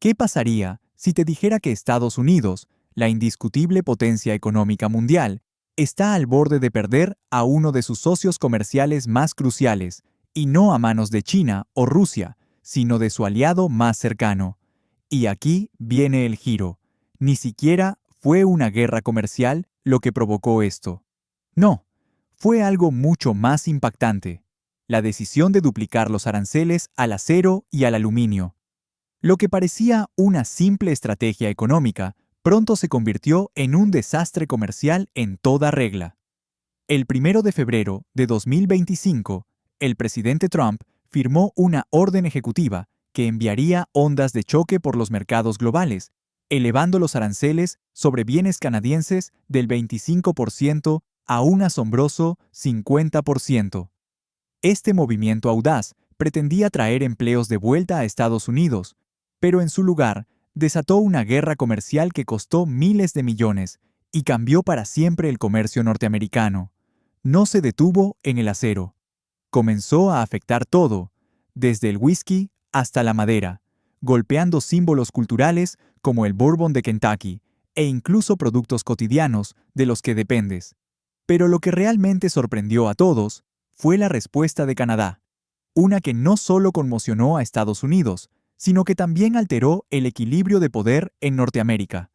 ¿Qué pasaría si te dijera que Estados Unidos, la indiscutible potencia económica mundial, está al borde de perder a uno de sus socios comerciales más cruciales, y no a manos de China o Rusia, sino de su aliado más cercano? Y aquí viene el giro. Ni siquiera fue una guerra comercial lo que provocó esto. No, fue algo mucho más impactante: la decisión de duplicar los aranceles al acero y al aluminio. Lo que parecía una simple estrategia económica, pronto se convirtió en un desastre comercial en toda regla. El 1 de febrero de 2025, el presidente Trump firmó una orden ejecutiva que enviaría ondas de choque por los mercados globales, elevando los aranceles sobre bienes canadienses del 25% a un asombroso 50%. Este movimiento audaz pretendía traer empleos de vuelta a Estados Unidos, pero en su lugar desató una guerra comercial que costó miles de millones y cambió para siempre el comercio norteamericano. No se detuvo en el acero. Comenzó a afectar todo, desde el whisky hasta la madera, golpeando símbolos culturales como el bourbon de Kentucky e incluso productos cotidianos de los que dependes. Pero lo que realmente sorprendió a todos fue la respuesta de Canadá, una que no solo conmocionó a Estados Unidos, sino que también alteró el equilibrio de poder en Norteamérica.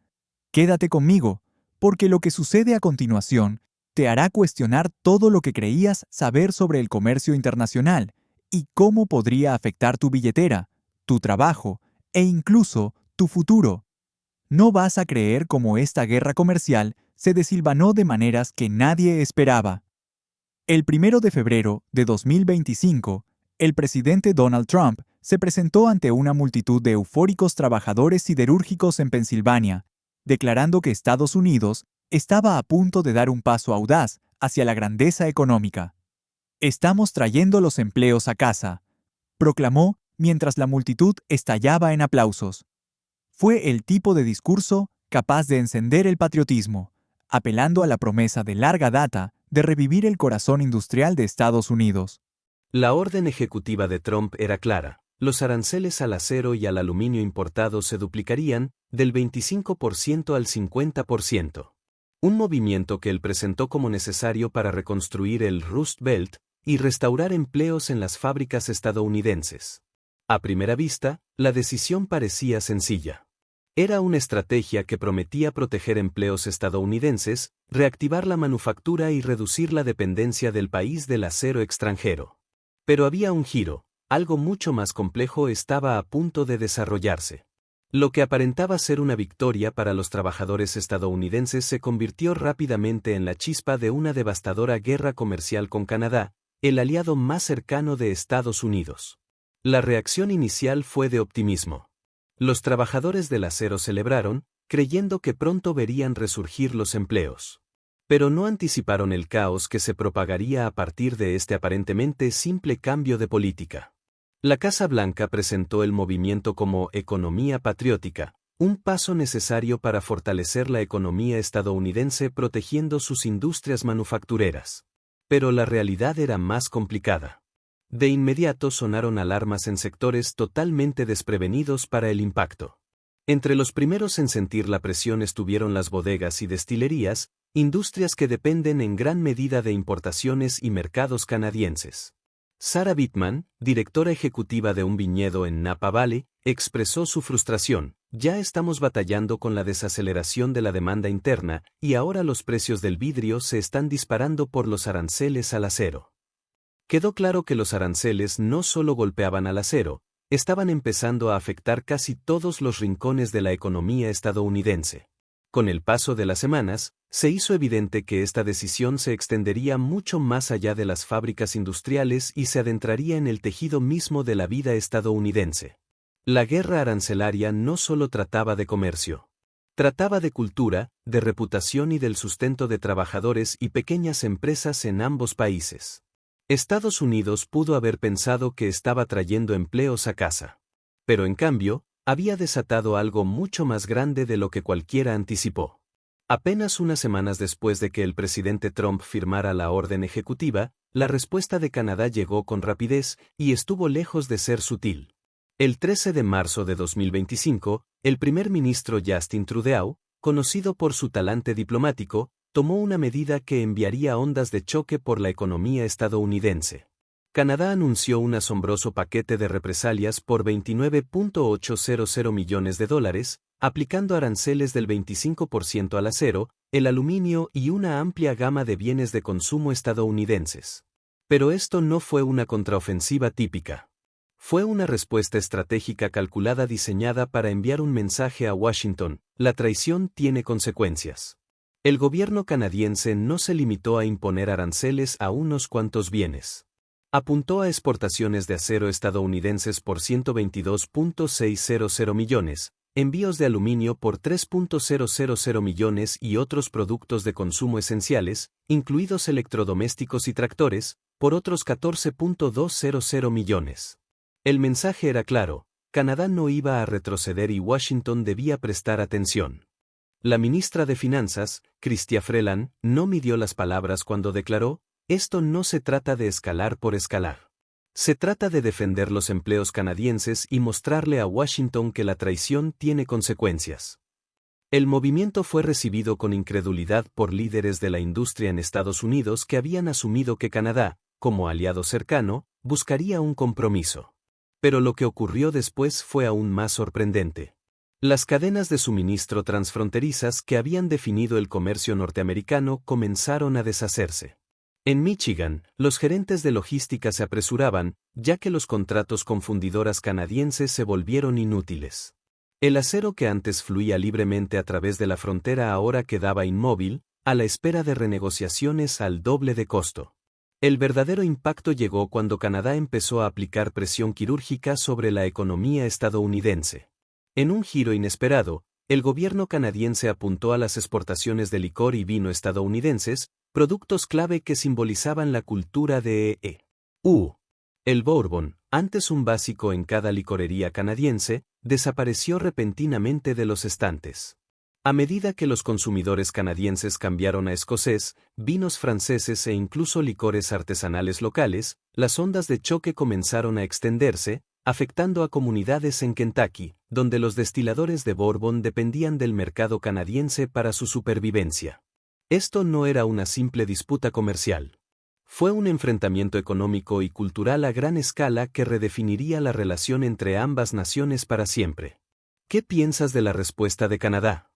Quédate conmigo, porque lo que sucede a continuación te hará cuestionar todo lo que creías saber sobre el comercio internacional y cómo podría afectar tu billetera, tu trabajo e incluso tu futuro. No vas a creer cómo esta guerra comercial se desilvanó de maneras que nadie esperaba. El 1 de febrero de 2025, el presidente Donald Trump se presentó ante una multitud de eufóricos trabajadores siderúrgicos en Pensilvania, declarando que Estados Unidos estaba a punto de dar un paso audaz hacia la grandeza económica. «Estamos trayendo los empleos a casa», proclamó mientras la multitud estallaba en aplausos. Fue el tipo de discurso capaz de encender el patriotismo, apelando a la promesa de larga data de revivir el corazón industrial de Estados Unidos. La orden ejecutiva de Trump era clara: los aranceles al acero y al aluminio importados se duplicarían, del 25% al 50%. Un movimiento que él presentó como necesario para reconstruir el Rust Belt y restaurar empleos en las fábricas estadounidenses. A primera vista, la decisión parecía sencilla. Era una estrategia que prometía proteger empleos estadounidenses, reactivar la manufactura y reducir la dependencia del país del acero extranjero. Pero había un giro: algo mucho más complejo estaba a punto de desarrollarse. Lo que aparentaba ser una victoria para los trabajadores estadounidenses se convirtió rápidamente en la chispa de una devastadora guerra comercial con Canadá, el aliado más cercano de Estados Unidos. La reacción inicial fue de optimismo. Los trabajadores del acero celebraron, creyendo que pronto verían resurgir los empleos. Pero no anticiparon el caos que se propagaría a partir de este aparentemente simple cambio de política. La Casa Blanca presentó el movimiento como economía patriótica, un paso necesario para fortalecer la economía estadounidense protegiendo sus industrias manufactureras. Pero la realidad era más complicada. De inmediato sonaron alarmas en sectores totalmente desprevenidos para el impacto. Entre los primeros en sentir la presión estuvieron las bodegas y destilerías, industrias que dependen en gran medida de importaciones y mercados canadienses. Sarah Bittman, directora ejecutiva de un viñedo en Napa Valley, expresó su frustración: «Ya estamos batallando con la desaceleración de la demanda interna, y ahora los precios del vidrio se están disparando por los aranceles al acero». Quedó claro que los aranceles no solo golpeaban al acero, estaban empezando a afectar casi todos los rincones de la economía estadounidense. Con el paso de las semanas, se hizo evidente que esta decisión se extendería mucho más allá de las fábricas industriales y se adentraría en el tejido mismo de la vida estadounidense. La guerra arancelaria no solo trataba de comercio. Trataba de cultura, de reputación y del sustento de trabajadores y pequeñas empresas en ambos países. Estados Unidos pudo haber pensado que estaba trayendo empleos a casa. Pero en cambio, había desatado algo mucho más grande de lo que cualquiera anticipó. Apenas unas semanas después de que el presidente Trump firmara la orden ejecutiva, la respuesta de Canadá llegó con rapidez y estuvo lejos de ser sutil. El 13 de marzo de 2025, el primer ministro Justin Trudeau, conocido por su talante diplomático, tomó una medida que enviaría ondas de choque por la economía estadounidense. Canadá anunció un asombroso paquete de represalias por $29.800 millones, aplicando aranceles del 25% al acero, el aluminio y una amplia gama de bienes de consumo estadounidenses. Pero esto no fue una contraofensiva típica. Fue una respuesta estratégica calculada diseñada para enviar un mensaje a Washington: la traición tiene consecuencias. El gobierno canadiense no se limitó a imponer aranceles a unos cuantos bienes. Apuntó a exportaciones de acero estadounidenses por $122.600 millones, envíos de aluminio por $3.000 millones y otros productos de consumo esenciales, incluidos electrodomésticos y tractores, por otros $14.200 millones. El mensaje era claro: Canadá no iba a retroceder y Washington debía prestar atención. La ministra de Finanzas, Chrystia Freeland, no midió las palabras cuando declaró: esto no se trata de escalar por escalar. Se trata de defender los empleos canadienses y mostrarle a Washington que la traición tiene consecuencias. El movimiento fue recibido con incredulidad por líderes de la industria en Estados Unidos que habían asumido que Canadá, como aliado cercano, buscaría un compromiso. Pero lo que ocurrió después fue aún más sorprendente. Las cadenas de suministro transfronterizas que habían definido el comercio norteamericano comenzaron a deshacerse. En Michigan, los gerentes de logística se apresuraban, ya que los contratos con fundidoras canadienses se volvieron inútiles. El acero que antes fluía libremente a través de la frontera ahora quedaba inmóvil, a la espera de renegociaciones al doble de costo. El verdadero impacto llegó cuando Canadá empezó a aplicar presión quirúrgica sobre la economía estadounidense. En un giro inesperado, el gobierno canadiense apuntó a las exportaciones de licor y vino estadounidenses, productos clave que simbolizaban la cultura de E.U. El bourbon, antes un básico en cada licorería canadiense, desapareció repentinamente de los estantes. A medida que los consumidores canadienses cambiaron a escocés, vinos franceses e incluso licores artesanales locales, las ondas de choque comenzaron a extenderse, afectando a comunidades en Kentucky, donde los destiladores de bourbon dependían del mercado canadiense para su supervivencia. Esto no era una simple disputa comercial. Fue un enfrentamiento económico y cultural a gran escala que redefiniría la relación entre ambas naciones para siempre. ¿Qué piensas de la respuesta de Canadá?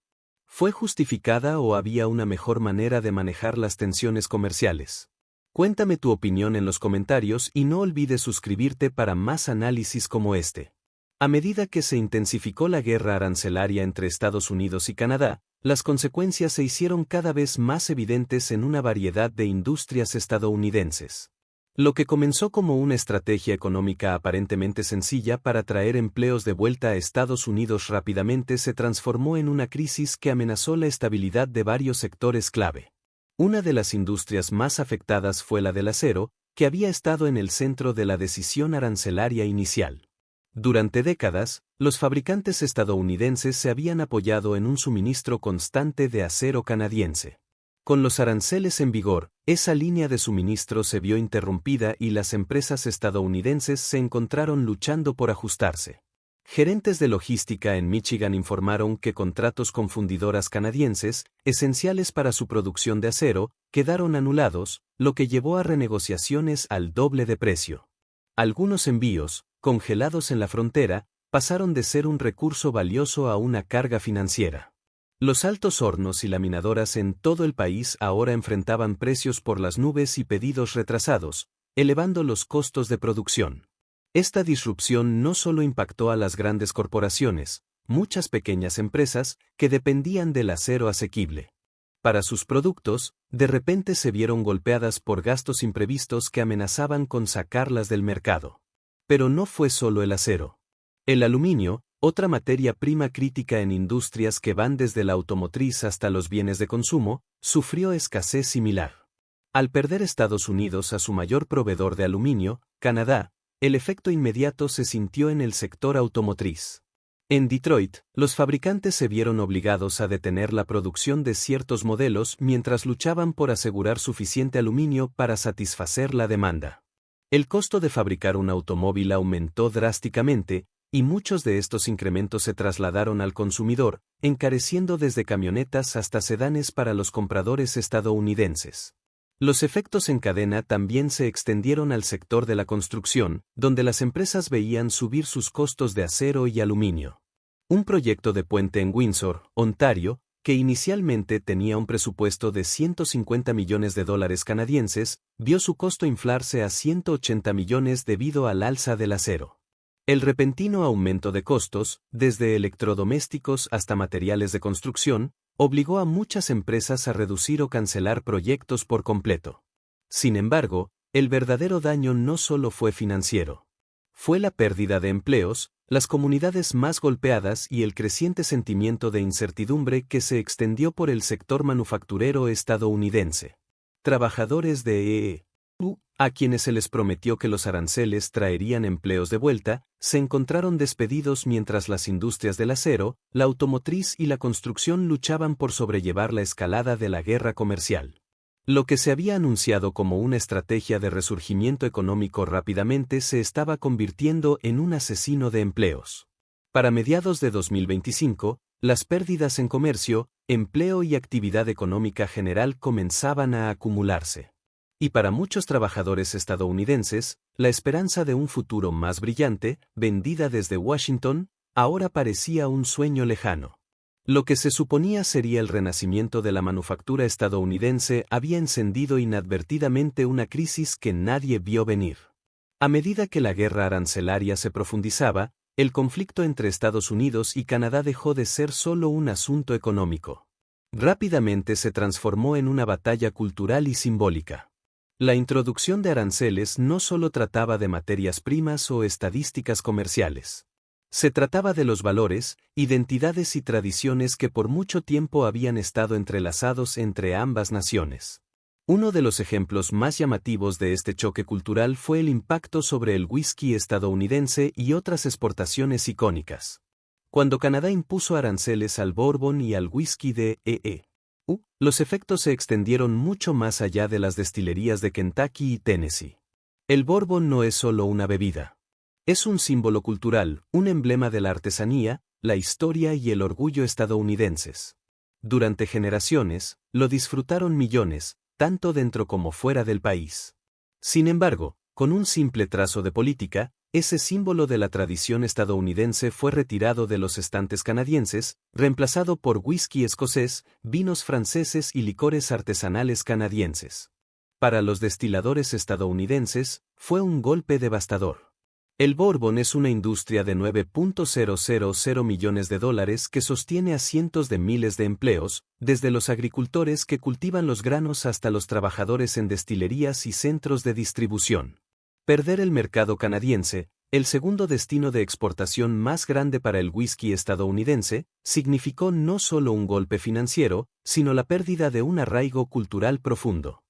¿Fue justificada o había una mejor manera de manejar las tensiones comerciales? Cuéntame tu opinión en los comentarios y no olvides suscribirte para más análisis como este. A medida que se intensificó la guerra arancelaria entre Estados Unidos y Canadá, las consecuencias se hicieron cada vez más evidentes en una variedad de industrias estadounidenses. Lo que comenzó como una estrategia económica aparentemente sencilla para traer empleos de vuelta a Estados Unidos rápidamente se transformó en una crisis que amenazó la estabilidad de varios sectores clave. Una de las industrias más afectadas fue la del acero, que había estado en el centro de la decisión arancelaria inicial. Durante décadas, los fabricantes estadounidenses se habían apoyado en un suministro constante de acero canadiense. Con los aranceles en vigor, esa línea de suministro se vio interrumpida y las empresas estadounidenses se encontraron luchando por ajustarse. Gerentes de logística en Michigan informaron que contratos con fundidoras canadienses, esenciales para su producción de acero, quedaron anulados, lo que llevó a renegociaciones al doble de precio. Algunos envíos, congelados en la frontera, pasaron de ser un recurso valioso a una carga financiera. Los altos hornos y laminadoras en todo el país ahora enfrentaban precios por las nubes y pedidos retrasados, elevando los costos de producción. Esta disrupción no solo impactó a las grandes corporaciones, muchas pequeñas empresas, que dependían del acero asequible. Para sus productos, de repente se vieron golpeadas por gastos imprevistos que amenazaban con sacarlas del mercado. Pero no fue solo el acero. El aluminio, otra materia prima crítica en industrias que van desde la automotriz hasta los bienes de consumo, sufrió escasez similar. Al perder Estados Unidos a su mayor proveedor de aluminio, Canadá, el efecto inmediato se sintió en el sector automotriz. En Detroit, los fabricantes se vieron obligados a detener la producción de ciertos modelos mientras luchaban por asegurar suficiente aluminio para satisfacer la demanda. El costo de fabricar un automóvil aumentó drásticamente, y muchos de estos incrementos se trasladaron al consumidor, encareciendo desde camionetas hasta sedanes para los compradores estadounidenses. Los efectos en cadena también se extendieron al sector de la construcción, donde las empresas veían subir sus costos de acero y aluminio. Un proyecto de puente en Windsor, Ontario, que inicialmente tenía un presupuesto de $150 millones canadienses, vio su costo inflarse a $180 millones debido al alza del acero. El repentino aumento de costos, desde electrodomésticos hasta materiales de construcción, obligó a muchas empresas a reducir o cancelar proyectos por completo. Sin embargo, el verdadero daño no solo fue financiero. Fue la pérdida de empleos, las comunidades más golpeadas y el creciente sentimiento de incertidumbre que se extendió por el sector manufacturero estadounidense. Trabajadores de a quienes se les prometió que los aranceles traerían empleos de vuelta, se encontraron despedidos mientras las industrias del acero, la automotriz y la construcción luchaban por sobrellevar la escalada de la guerra comercial. Lo que se había anunciado como una estrategia de resurgimiento económico rápidamente se estaba convirtiendo en un asesino de empleos. Para mediados de 2025, las pérdidas en comercio, empleo y actividad económica general comenzaban a acumularse. Y para muchos trabajadores estadounidenses, la esperanza de un futuro más brillante, vendida desde Washington, ahora parecía un sueño lejano. Lo que se suponía sería el renacimiento de la manufactura estadounidense había encendido inadvertidamente una crisis que nadie vio venir. A medida que la guerra arancelaria se profundizaba, el conflicto entre Estados Unidos y Canadá dejó de ser solo un asunto económico. Rápidamente se transformó en una batalla cultural y simbólica. La introducción de aranceles no solo trataba de materias primas o estadísticas comerciales. Se trataba de los valores, identidades y tradiciones que por mucho tiempo habían estado entrelazados entre ambas naciones. Uno de los ejemplos más llamativos de este choque cultural fue el impacto sobre el whisky estadounidense y otras exportaciones icónicas. Cuando Canadá impuso aranceles al bourbon y al whisky de los efectos se extendieron mucho más allá de las destilerías de Kentucky y Tennessee. El bourbon no es solo una bebida. Es un símbolo cultural, un emblema de la artesanía, la historia y el orgullo estadounidenses. Durante generaciones, lo disfrutaron millones, tanto dentro como fuera del país. Sin embargo, con un simple trazo de política, ese símbolo de la tradición estadounidense fue retirado de los estantes canadienses, reemplazado por whisky escocés, vinos franceses y licores artesanales canadienses. Para los destiladores estadounidenses, fue un golpe devastador. El bourbon es una industria de $9.000 millones que sostiene a cientos de miles de empleos, desde los agricultores que cultivan los granos hasta los trabajadores en destilerías y centros de distribución. Perder el mercado canadiense, el segundo destino de exportación más grande para el whisky estadounidense, significó no solo un golpe financiero, sino la pérdida de un arraigo cultural profundo.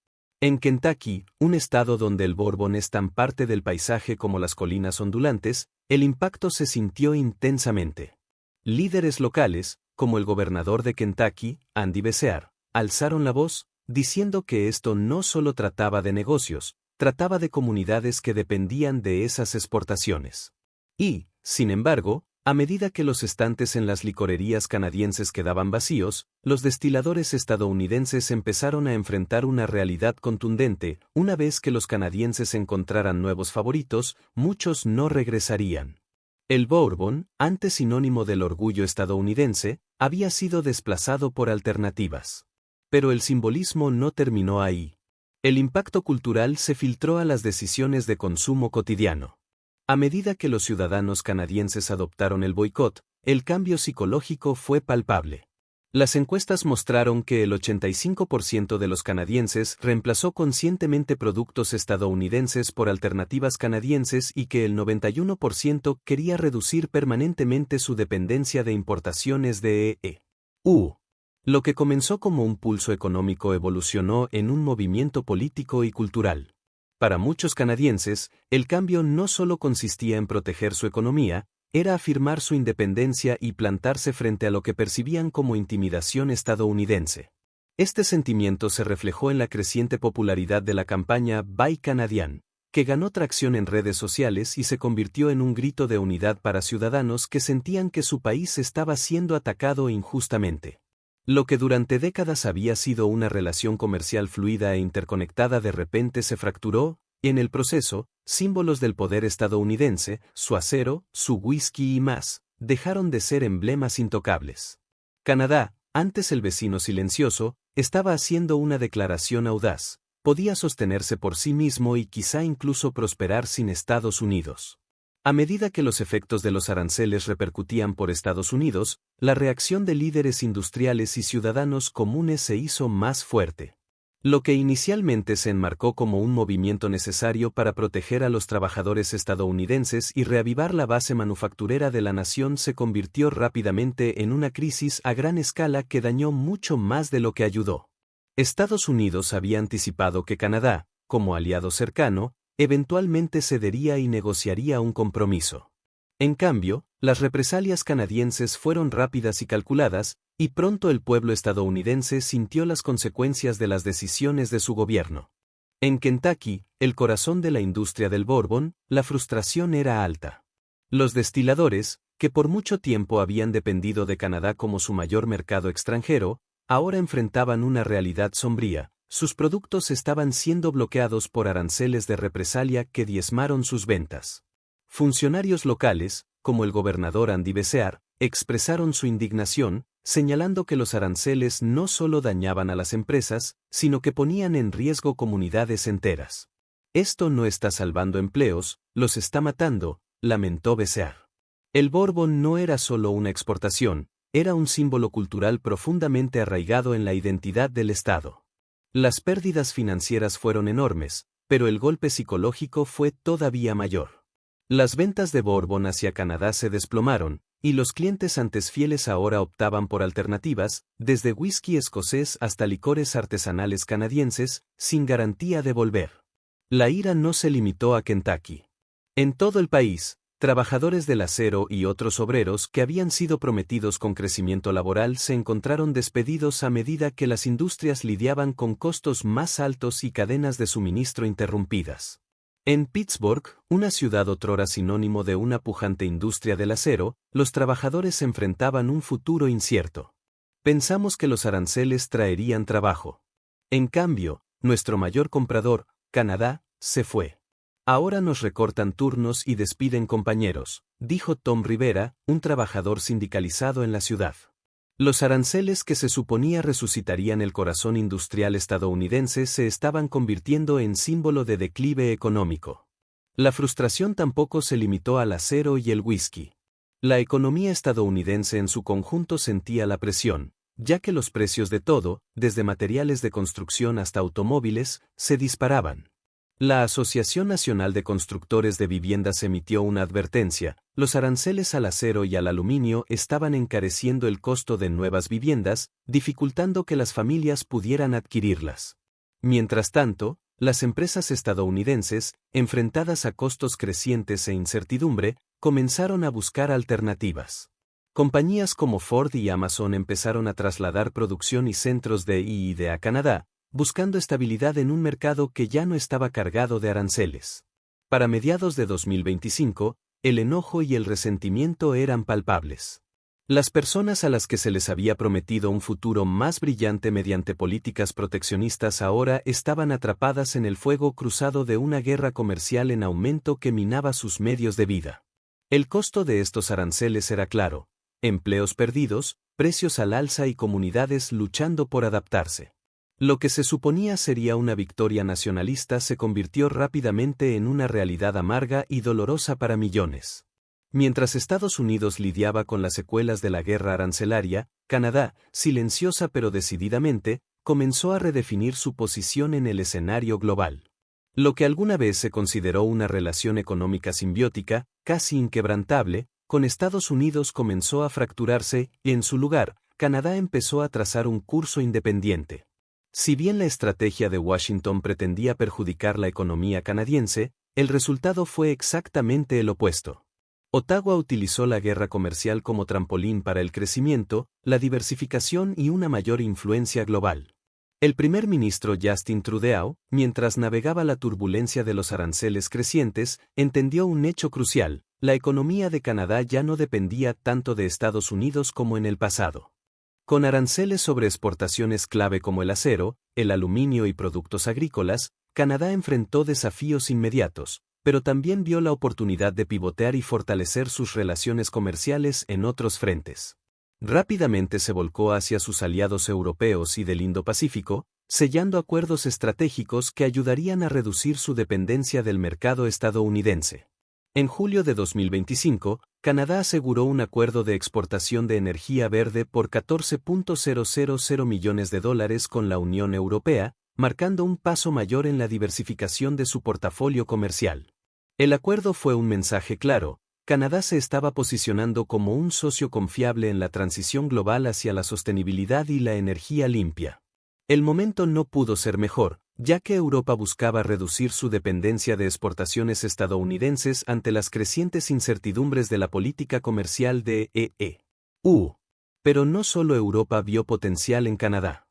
En Kentucky, un estado donde el bourbon es tan parte del paisaje como las colinas ondulantes, el impacto se sintió intensamente. Líderes locales, como el gobernador de Kentucky, Andy Beshear, alzaron la voz, diciendo que esto no solo trataba de negocios, trataba de comunidades que dependían de esas exportaciones. Y, sin embargo, a medida que los estantes en las licorerías canadienses quedaban vacíos, los destiladores estadounidenses empezaron a enfrentar una realidad contundente: una vez que los canadienses encontraran nuevos favoritos, muchos no regresarían. El bourbon, antes sinónimo del orgullo estadounidense, había sido desplazado por alternativas. Pero el simbolismo no terminó ahí. El impacto cultural se filtró a las decisiones de consumo cotidiano. A medida que los ciudadanos canadienses adoptaron el boicot, el cambio psicológico fue palpable. Las encuestas mostraron que el 85% de los canadienses reemplazó conscientemente productos estadounidenses por alternativas canadienses y que el 91% quería reducir permanentemente su dependencia de importaciones de EU. Lo que comenzó como un pulso económico evolucionó en un movimiento político y cultural. Para muchos canadienses, el cambio no solo consistía en proteger su economía, era afirmar su independencia y plantarse frente a lo que percibían como intimidación estadounidense. Este sentimiento se reflejó en la creciente popularidad de la campaña Buy Canadian, que ganó tracción en redes sociales y se convirtió en un grito de unidad para ciudadanos que sentían que su país estaba siendo atacado injustamente. Lo que durante décadas había sido una relación comercial fluida e interconectada de repente se fracturó, y en el proceso, símbolos del poder estadounidense, su acero, su whisky y más, dejaron de ser emblemas intocables. Canadá, antes el vecino silencioso, estaba haciendo una declaración audaz. Podía sostenerse por sí mismo y quizá incluso prosperar sin Estados Unidos. A medida que los efectos de los aranceles repercutían por Estados Unidos, la reacción de líderes industriales y ciudadanos comunes se hizo más fuerte. Lo que inicialmente se enmarcó como un movimiento necesario para proteger a los trabajadores estadounidenses y reavivar la base manufacturera de la nación se convirtió rápidamente en una crisis a gran escala que dañó mucho más de lo que ayudó. Estados Unidos había anticipado que Canadá, como aliado cercano, eventualmente cedería y negociaría un compromiso. En cambio, las represalias canadienses fueron rápidas y calculadas, y pronto el pueblo estadounidense sintió las consecuencias de las decisiones de su gobierno. En Kentucky, el corazón de la industria del bourbon, la frustración era alta. Los destiladores, que por mucho tiempo habían dependido de Canadá como su mayor mercado extranjero, ahora enfrentaban una realidad sombría. Sus productos estaban siendo bloqueados por aranceles de represalia que diezmaron sus ventas. Funcionarios locales, como el gobernador Andy Beshear, expresaron su indignación, señalando que los aranceles no solo dañaban a las empresas, sino que ponían en riesgo comunidades enteras. Esto no está salvando empleos, los está matando, lamentó Beshear. El bourbon no era solo una exportación, era un símbolo cultural profundamente arraigado en la identidad del Estado. Las pérdidas financieras fueron enormes, pero el golpe psicológico fue todavía mayor. Las ventas de bourbon hacia Canadá se desplomaron, y los clientes antes fieles ahora optaban por alternativas, desde whisky escocés hasta licores artesanales canadienses, sin garantía de volver. La ira no se limitó a Kentucky. En todo el país, trabajadores del acero y otros obreros que habían sido prometidos con crecimiento laboral se encontraron despedidos a medida que las industrias lidiaban con costos más altos y cadenas de suministro interrumpidas. En Pittsburgh, una ciudad otrora sinónimo de una pujante industria del acero, los trabajadores se enfrentaban un futuro incierto. Pensamos que los aranceles traerían trabajo. En cambio, nuestro mayor comprador, Canadá, se fue. Ahora nos recortan turnos y despiden compañeros, dijo Tom Rivera, un trabajador sindicalizado en la ciudad. Los aranceles que se suponía resucitarían el corazón industrial estadounidense se estaban convirtiendo en símbolo de declive económico. La frustración tampoco se limitó al acero y el whisky. La economía estadounidense en su conjunto sentía la presión, ya que los precios de todo, desde materiales de construcción hasta automóviles, se disparaban. La Asociación Nacional de Constructores de Viviendas emitió una advertencia: los aranceles al acero y al aluminio estaban encareciendo el costo de nuevas viviendas, dificultando que las familias pudieran adquirirlas. Mientras tanto, las empresas estadounidenses, enfrentadas a costos crecientes e incertidumbre, comenzaron a buscar alternativas. Compañías como Ford y Amazon empezaron a trasladar producción y centros de I+D a Canadá, buscando estabilidad en un mercado que ya no estaba cargado de aranceles. Para mediados de 2025, el enojo y el resentimiento eran palpables. Las personas a las que se les había prometido un futuro más brillante mediante políticas proteccionistas ahora estaban atrapadas en el fuego cruzado de una guerra comercial en aumento que minaba sus medios de vida. El costo de estos aranceles era claro: empleos perdidos, precios al alza y comunidades luchando por adaptarse. Lo que se suponía sería una victoria nacionalista se convirtió rápidamente en una realidad amarga y dolorosa para millones. Mientras Estados Unidos lidiaba con las secuelas de la guerra arancelaria, Canadá, silenciosa pero decididamente, comenzó a redefinir su posición en el escenario global. Lo que alguna vez se consideró una relación económica simbiótica, casi inquebrantable, con Estados Unidos comenzó a fracturarse, y en su lugar, Canadá empezó a trazar un curso independiente. Si bien la estrategia de Washington pretendía perjudicar la economía canadiense, el resultado fue exactamente el opuesto. Ottawa utilizó la guerra comercial como trampolín para el crecimiento, la diversificación y una mayor influencia global. El primer ministro Justin Trudeau, mientras navegaba la turbulencia de los aranceles crecientes, entendió un hecho crucial: la economía de Canadá ya no dependía tanto de Estados Unidos como en el pasado. Con aranceles sobre exportaciones clave como el acero, el aluminio y productos agrícolas, Canadá enfrentó desafíos inmediatos, pero también vio la oportunidad de pivotear y fortalecer sus relaciones comerciales en otros frentes. Rápidamente se volcó hacia sus aliados europeos y del Indo-Pacífico, sellando acuerdos estratégicos que ayudarían a reducir su dependencia del mercado estadounidense. En julio de 2025, Canadá aseguró un acuerdo de exportación de energía verde por $14.000 millones con la Unión Europea, marcando un paso mayor en la diversificación de su portafolio comercial. El acuerdo fue un mensaje claro: Canadá se estaba posicionando como un socio confiable en la transición global hacia la sostenibilidad y la energía limpia. El momento no pudo ser mejor, ya que Europa buscaba reducir su dependencia de exportaciones estadounidenses ante las crecientes incertidumbres de la política comercial de EU. Pero no solo Europa vio potencial en Canadá.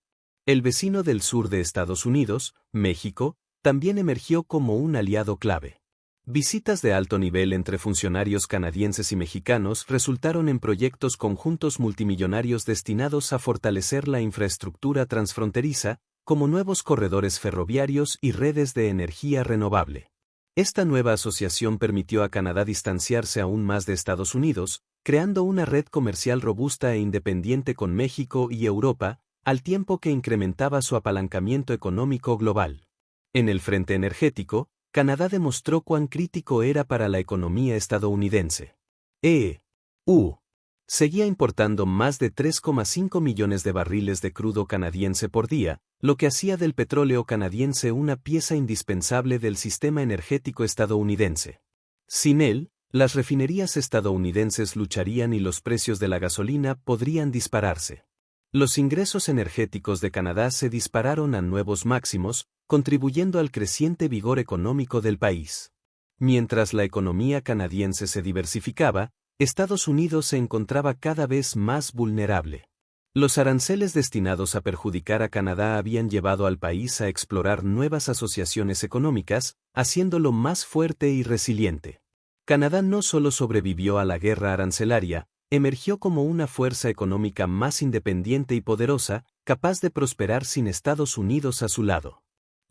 El vecino del sur de Estados Unidos, México, también emergió como un aliado clave. Visitas de alto nivel entre funcionarios canadienses y mexicanos resultaron en proyectos conjuntos multimillonarios destinados a fortalecer la infraestructura transfronteriza, como nuevos corredores ferroviarios y redes de energía renovable. Esta nueva asociación permitió a Canadá distanciarse aún más de Estados Unidos, creando una red comercial robusta e independiente con México y Europa, al tiempo que incrementaba su apalancamiento económico global. En el frente energético, Canadá demostró cuán crítico era para la economía estadounidense. EU seguía importando más de 3,5 millones de barriles de crudo canadiense por día, lo que hacía del petróleo canadiense una pieza indispensable del sistema energético estadounidense. Sin él, las refinerías estadounidenses lucharían y los precios de la gasolina podrían dispararse. Los ingresos energéticos de Canadá se dispararon a nuevos máximos, contribuyendo al creciente vigor económico del país. Mientras la economía canadiense se diversificaba, Estados Unidos se encontraba cada vez más vulnerable. Los aranceles destinados a perjudicar a Canadá habían llevado al país a explorar nuevas asociaciones económicas, haciéndolo más fuerte y resiliente. Canadá no solo sobrevivió a la guerra arancelaria, emergió como una fuerza económica más independiente y poderosa, capaz de prosperar sin Estados Unidos a su lado.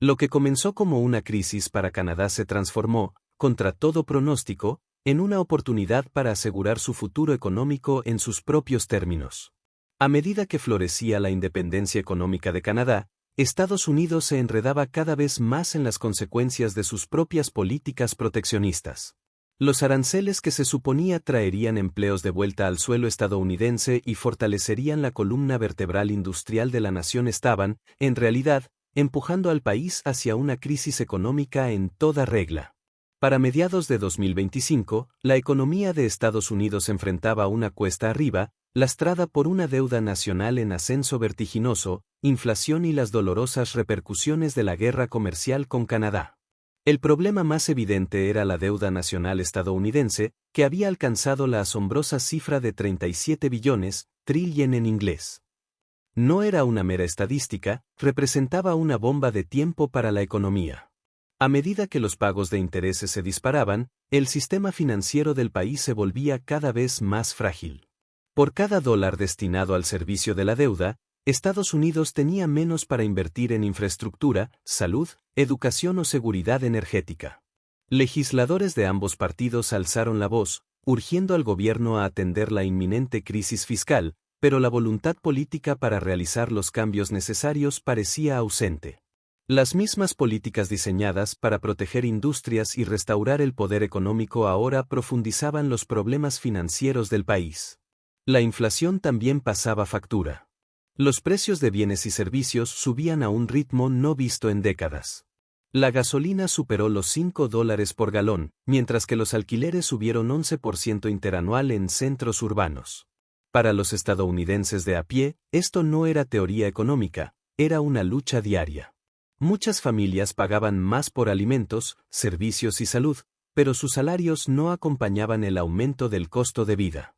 Lo que comenzó como una crisis para Canadá se transformó, contra todo pronóstico, en una oportunidad para asegurar su futuro económico en sus propios términos. A medida que florecía la independencia económica de Canadá, Estados Unidos se enredaba cada vez más en las consecuencias de sus propias políticas proteccionistas. Los aranceles que se suponía traerían empleos de vuelta al suelo estadounidense y fortalecerían la columna vertebral industrial de la nación estaban, en realidad, empujando al país hacia una crisis económica en toda regla. Para mediados de 2025, la economía de Estados Unidos enfrentaba una cuesta arriba, lastrada por una deuda nacional en ascenso vertiginoso, inflación y las dolorosas repercusiones de la guerra comercial con Canadá. El problema más evidente era la deuda nacional estadounidense, que había alcanzado la asombrosa cifra de 37 billones, trillion en inglés. No era una mera estadística, representaba una bomba de tiempo para la economía. A medida que los pagos de intereses se disparaban, el sistema financiero del país se volvía cada vez más frágil. Por cada dólar destinado al servicio de la deuda, Estados Unidos tenía menos para invertir en infraestructura, salud, educación o seguridad energética. Legisladores de ambos partidos alzaron la voz, urgiendo al gobierno a atender la inminente crisis fiscal, pero la voluntad política para realizar los cambios necesarios parecía ausente. Las mismas políticas diseñadas para proteger industrias y restaurar el poder económico ahora profundizaban los problemas financieros del país. La inflación también pasaba factura. Los precios de bienes y servicios subían a un ritmo no visto en décadas. La gasolina superó los $5 por galón, mientras que los alquileres subieron 11% interanual en centros urbanos. Para los estadounidenses de a pie, esto no era teoría económica, era una lucha diaria. Muchas familias pagaban más por alimentos, servicios y salud, pero sus salarios no acompañaban el aumento del costo de vida.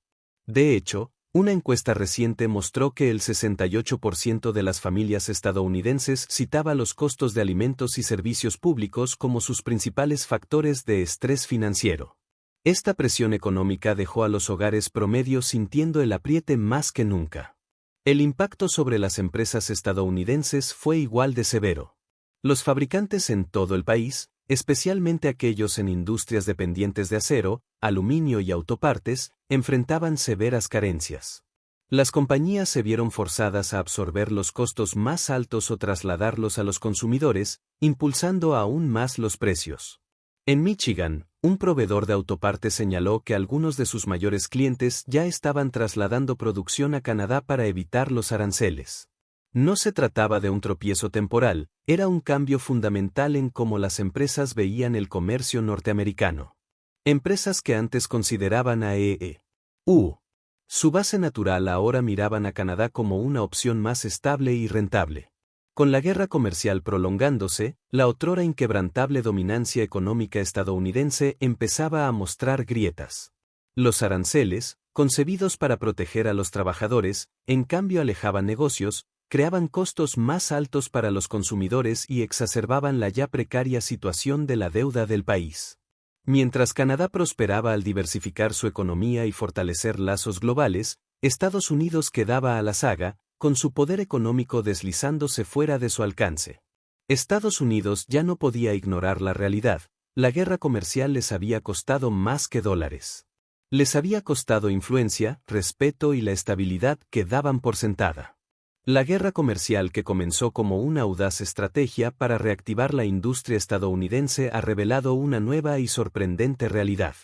De hecho, Una encuesta reciente mostró que el 68% de las familias estadounidenses citaba los costos de alimentos y servicios públicos como sus principales factores de estrés financiero. Esta presión económica dejó a los hogares promedio sintiendo el apriete más que nunca. El impacto sobre las empresas estadounidenses fue igual de severo. Los fabricantes en todo el país, especialmente aquellos en industrias dependientes de acero, aluminio y autopartes, enfrentaban severas carencias. Las compañías se vieron forzadas a absorber los costos más altos o trasladarlos a los consumidores, impulsando aún más los precios. En Michigan, un proveedor de autopartes señaló que algunos de sus mayores clientes ya estaban trasladando producción a Canadá para evitar los aranceles. No se trataba de un tropiezo temporal, era un cambio fundamental en cómo las empresas veían el comercio norteamericano. Empresas que antes consideraban a su base natural ahora miraban a Canadá como una opción más estable y rentable. Con la guerra comercial prolongándose, la otrora inquebrantable dominancia económica estadounidense empezaba a mostrar grietas. Los aranceles, concebidos para proteger a los trabajadores, en cambio alejaban negocios, creaban costos más altos para los consumidores y exacerbaban la ya precaria situación de la deuda del país. Mientras Canadá prosperaba al diversificar su economía y fortalecer lazos globales, Estados Unidos quedaba a la zaga, con su poder económico deslizándose fuera de su alcance. Estados Unidos ya no podía ignorar la realidad, la guerra comercial les había costado más que dólares. Les había costado influencia, respeto y la estabilidad que daban por sentada. La guerra comercial que comenzó como una audaz estrategia para reactivar la industria estadounidense ha revelado una nueva y sorprendente realidad.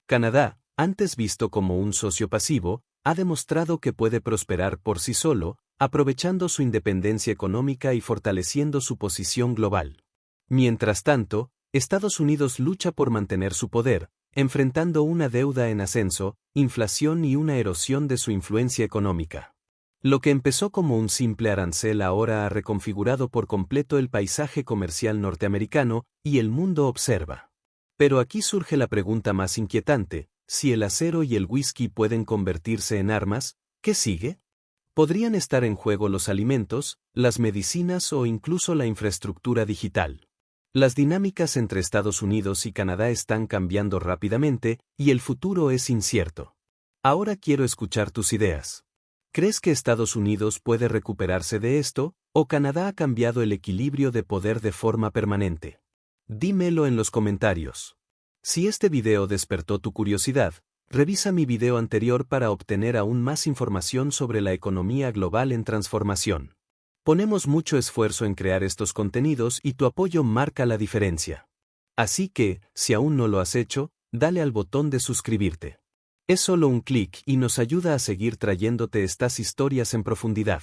Canadá, antes visto como un socio pasivo, ha demostrado que puede prosperar por sí solo, aprovechando su independencia económica y fortaleciendo su posición global. Mientras tanto, Estados Unidos lucha por mantener su poder, enfrentando una deuda en ascenso, inflación y una erosión de su influencia económica. Lo que empezó como un simple arancel ahora ha reconfigurado por completo el paisaje comercial norteamericano, y el mundo observa. Pero aquí surge la pregunta más inquietante: si el acero y el whisky pueden convertirse en armas, ¿qué sigue? ¿Podrían estar en juego los alimentos, las medicinas o incluso la infraestructura digital? Las dinámicas entre Estados Unidos y Canadá están cambiando rápidamente, y el futuro es incierto. Ahora quiero escuchar tus ideas. ¿Crees que Estados Unidos puede recuperarse de esto, o Canadá ha cambiado el equilibrio de poder de forma permanente? Dímelo en los comentarios. Si este video despertó tu curiosidad, revisa mi video anterior para obtener aún más información sobre la economía global en transformación. Ponemos mucho esfuerzo en crear estos contenidos y tu apoyo marca la diferencia. Así que, si aún no lo has hecho, dale al botón de suscribirte. Es solo un clic y nos ayuda a seguir trayéndote estas historias en profundidad.